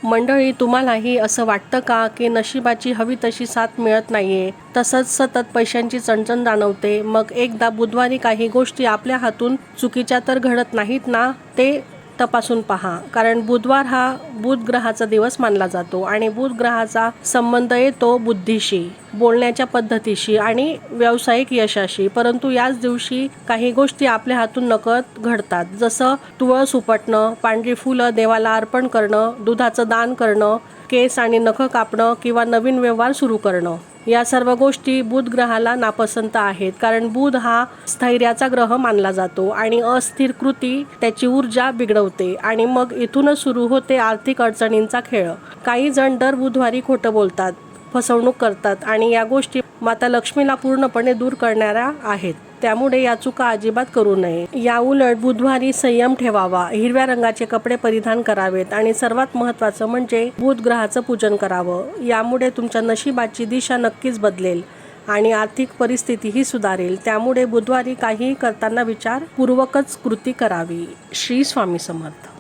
मंडळी, तुम्हालाही असं वाटतं का की नशिबाची हवी तशी साथ मिळत नाहीये, तसंच सतत पैशांची चणचण जाणवते? मग एकदा बुधवारी काही गोष्टी आपल्या हातून चुकीच्या तर घडत नाहीत ना, ते तपासून पहा. कारण बुधवार हा बुध ग्रहाचा दिवस मानला जातो आणि बुध ग्रहाचा संबंध येतो बुद्धीशी, बोलण्याच्या पद्धतीशी आणि व्यावसायिक यशाशी. परंतु याच दिवशी काही गोष्टी आपल्या हातून नकळत घडतात, जसं तुळस उपटणं, पांढरी फुलं देवाला अर्पण करणं, दुधाचं दान करणं, केस आणि नखं कापणं किंवा नवीन व्यवहार सुरू करणं. या सर्व गोष्टी बुध ग्रहाला नापसंत आहेत, कारण बुध हा स्थैर्याचा ग्रह मानला जातो आणि अस्थिर कृती त्याची ऊर्जा बिघडवते आणि मग इथूनच सुरू होते आर्थिक अडचणींचा खेळ. काही जण दर बुधवारी खोटं बोलतात, फसवणूक करतात आणि या गोष्टी माता लक्ष्मीला पूर्णपणे दूर करणाऱ्या आहेत. त्यामुळे या चुका अजिबात करू नये. या उलट बुधवारी संयम ठेवावा, हिरव्या रंगाचे कपडे परिधान करावेत आणि सर्वात महत्त्वाचं म्हणजे बुध ग्रहाचं पूजन करावं. यामुळे तुमच्या नशिबाची दिशा नक्कीच बदलेल आणि आर्थिक परिस्थितीही सुधारेल. त्यामुळे बुधवारी काही करताना विचारपूर्वकच कृती करावी. श्री स्वामी समर्थ.